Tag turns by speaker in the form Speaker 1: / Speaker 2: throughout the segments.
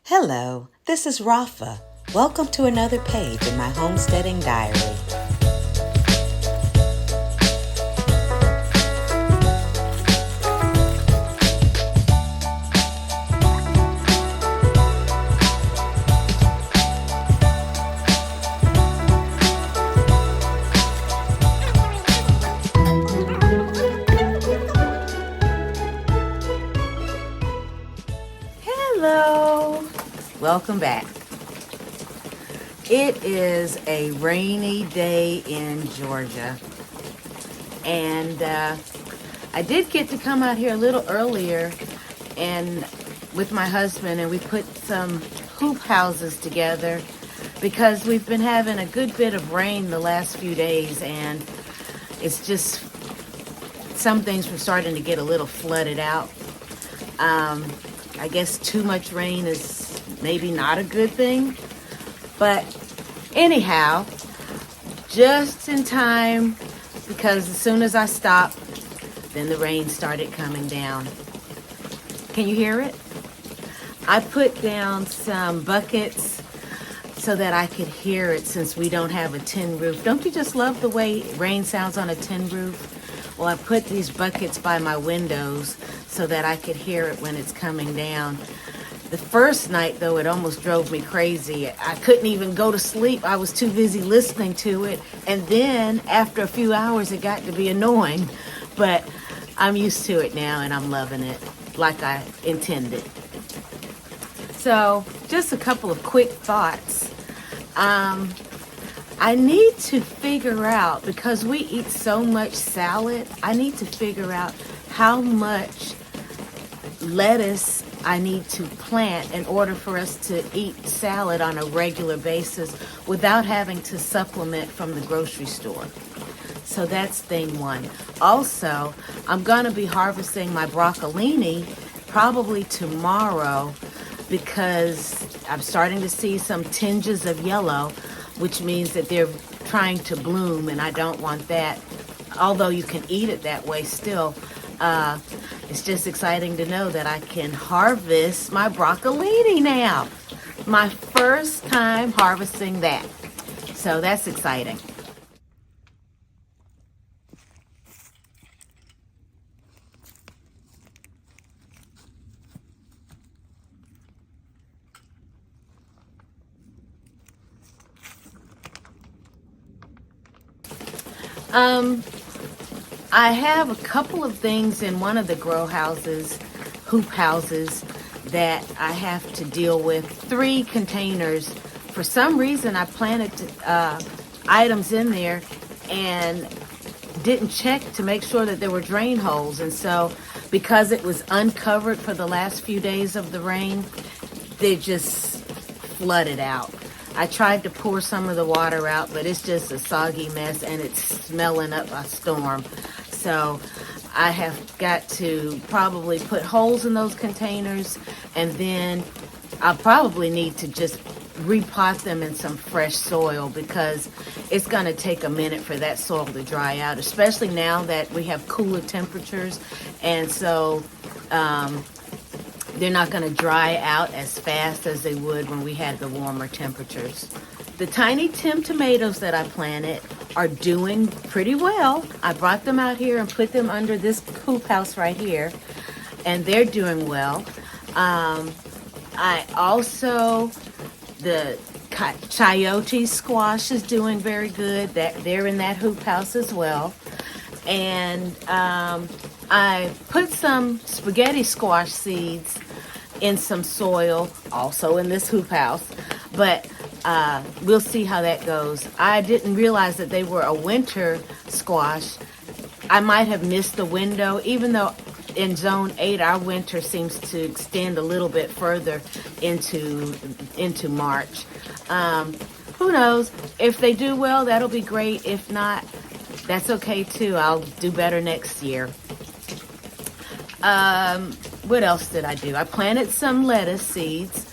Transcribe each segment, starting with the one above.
Speaker 1: Hello, this is Rafa. Welcome to another page in my homesteading diary. Hello, welcome back. It is a rainy day in Georgia, and I did get to come out here a little earlier and with my husband, and we put some hoop houses together because we've been having a good bit of rain the last few days, and it's just some things were starting to get a little flooded out. I guess too much rain is maybe not a good thing, but anyhow, just in time, because as soon as I stopped, then the rain started coming down. Can you hear it? I put down some buckets so that I could hear it since we don't have a tin roof. Don't you just love the way rain sounds on a tin roof? Well, I put these buckets by my windows so that I could hear it when it's coming down. The first night, though, it almost drove me crazy. I couldn't even go to sleep. I was too busy listening to it. And then after a few hours, it got to be annoying. But I'm used to it now, and I'm loving it like I intended. So just a couple of quick thoughts. I need to figure out, because we eat so much salad, I need to figure out how much lettuce I need to plant in order for us to eat salad on a regular basis without having to supplement from the grocery store. So that's thing one. Also, I'm going to be harvesting my broccolini probably tomorrow because I'm starting to see some tinges of yellow, which means that they're trying to bloom, and I don't want that. Although you can eat it that way still, it's just exciting to know that I can harvest my broccolini now. My first time harvesting that. So that's exciting. I have a couple of things in one of the grow houses, hoop houses, that I have to deal with. 3 containers. For some reason, I planted items in there and didn't check to make sure that there were drain holes. And so, because it was uncovered for the last few days of the rain, they just flooded out. I tried to pour some of the water out, but it's just a soggy mess, and it's smelling up a storm. So I have got to probably put holes in those containers, and then I'll probably need to just repot them in some fresh soil because it's going to take a minute for that soil to dry out, especially now that we have cooler temperatures. And so they're not going to dry out as fast as they would when we had the warmer temperatures. The tiny Tim tomatoes that I planted are doing pretty well. I brought them out here and put them under this hoop house right here, and they're doing well. I also, the chayote squash is doing very good. They're in that hoop house as well. And I put some spaghetti squash seeds in some soil, also in this hoop house, but we'll see how that goes. I didn't realize that they were a winter squash. I might have missed the window, even though in zone 8 our winter seems to extend a little bit further into March. Who knows? If they do well, that'll be great. If not, that's okay too. I'll do better next year. What else did I do? I planted some lettuce seeds.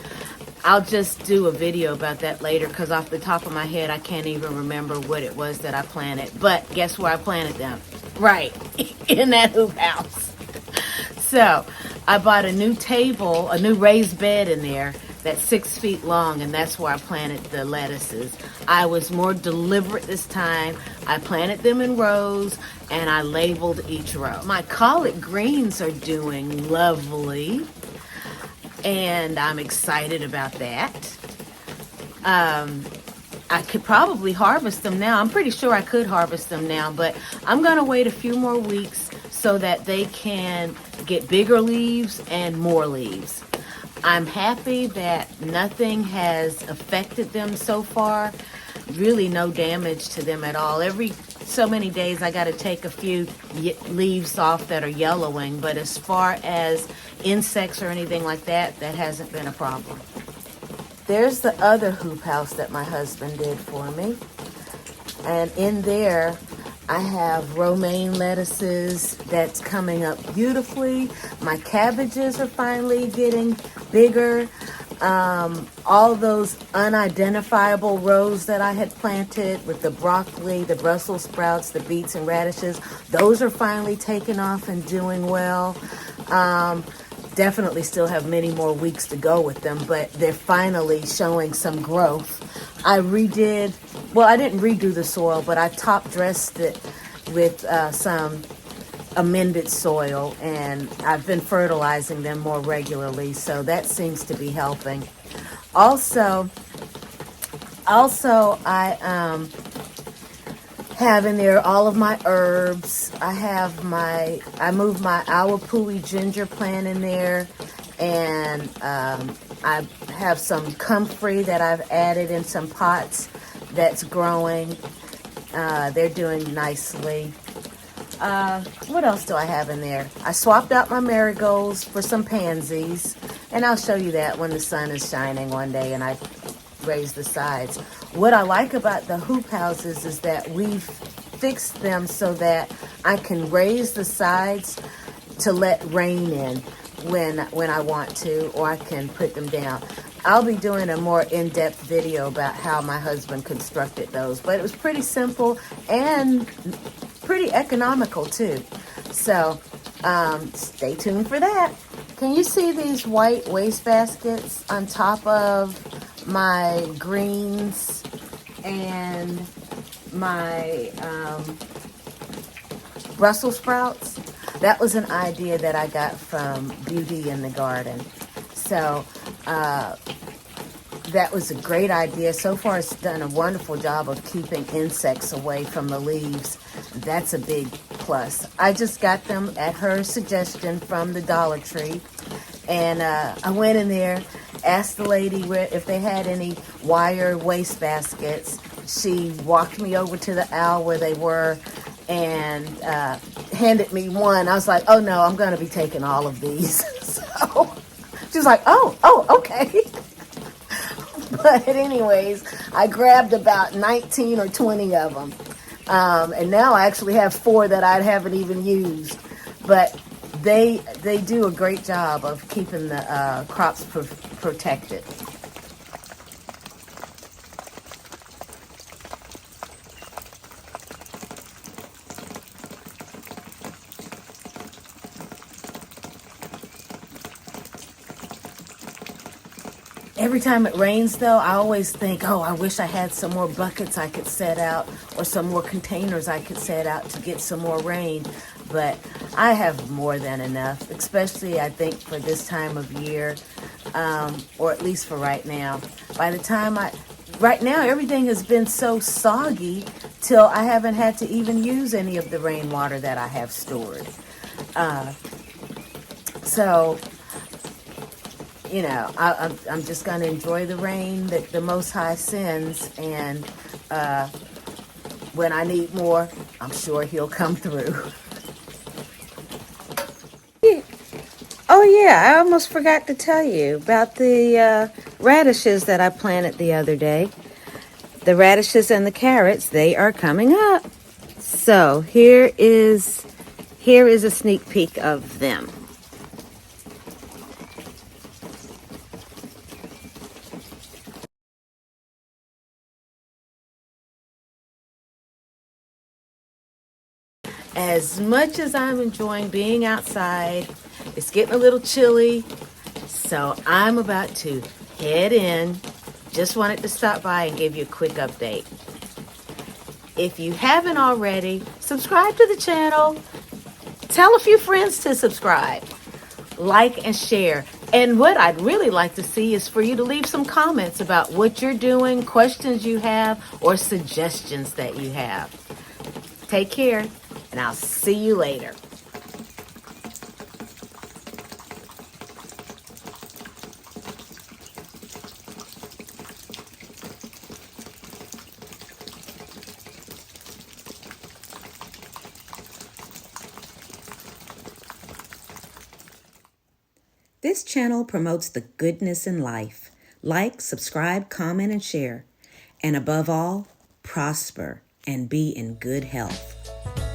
Speaker 1: I'll just do a video about that later because off the top of my head, I can't even remember what it was that I planted. But guess where I planted them? Right, in that hoop house. So I bought a new table, a new raised bed in there that's 6 feet long, and that's where I planted the lettuces. I was more deliberate this time. I planted them in rows, and I labeled each row. My collard greens are doing lovely, and I'm excited about that. I could probably harvest them now. I'm pretty sure I could harvest them now, but I'm going to wait a few more weeks so that they can get bigger leaves and more leaves. I'm happy that nothing has affected them so far. Really no damage to them at all. Every so many days I got to take a few leaves off that are yellowing, but as far as insects or anything like that, that hasn't been a problem. There's the other hoop house that my husband did for me. And in there, I have romaine lettuces that's coming up beautifully. My cabbages are finally getting bigger. All those unidentifiable rows that I had planted with the broccoli, the Brussels sprouts, the beets and radishes, those are finally taking off and doing well. Definitely still have many more weeks to go with them, but they're finally showing some growth. I didn't redo the soil, but I top dressed it with some amended soil, and I've been fertilizing them more regularly, so that seems to be helping. Also I have in there all of my herbs. I moved my awapui ginger plant in there, and I have some comfrey that I've added in some pots that's growing. They're doing nicely. What else do I have in there? I swapped out my marigolds for some pansies, and I'll show you that when the sun is shining one day and I raise the sides. What I like about the hoop houses is that we've fixed them so that I can raise the sides to let rain in when I want to, or I can put them down. I'll be doing a more in-depth video about how my husband constructed those, but it was pretty simple and pretty economical too. So stay tuned for that. Can you see these white waste baskets on top of my greens and my Brussels sprouts? That was an idea that I got from Beauty in the Garden. So that was a great idea. So far it's done a wonderful job of keeping insects away from the leaves. That's a big plus. I just got them at her suggestion from the Dollar Tree. And I went in there, asked the lady if they had any wire waste baskets. She walked me over to the aisle where they were and handed me one. I was like, oh no, I'm going to be taking all of these. So she was like, oh, okay. But anyways, I grabbed about 19 or 20 of them. And now I actually have 4 that I haven't even used. But they do a great job of keeping the crops protected. Every time it rains, though, I always think, oh, I wish I had some more buckets I could set out or some more containers I could set out to get some more rain. But I have more than enough, especially, I think, for this time of year, or at least for right now. Right now, everything has been so soggy till I haven't had to even use any of the rainwater that I have stored. So, you know, I'm just going to enjoy the rain that the Most High sends, and when I need more, I'm sure He'll come through. Oh yeah, I almost forgot to tell you about the radishes that I planted the other day. The radishes and the carrots, they are coming up. So here is a sneak peek of them. As much as I'm enjoying being outside, it's getting a little chilly, so I'm about to head in. Just wanted to stop by and give you a quick update. If you haven't already, subscribe to the channel. Tell a few friends to subscribe. Like and share. And what I'd really like to see is for you to leave some comments about what you're doing, questions you have, or suggestions that you have. Take care, and I'll see you later.
Speaker 2: This channel promotes the goodness in life. Like, subscribe, comment, and share. And above all, prosper and be in good health.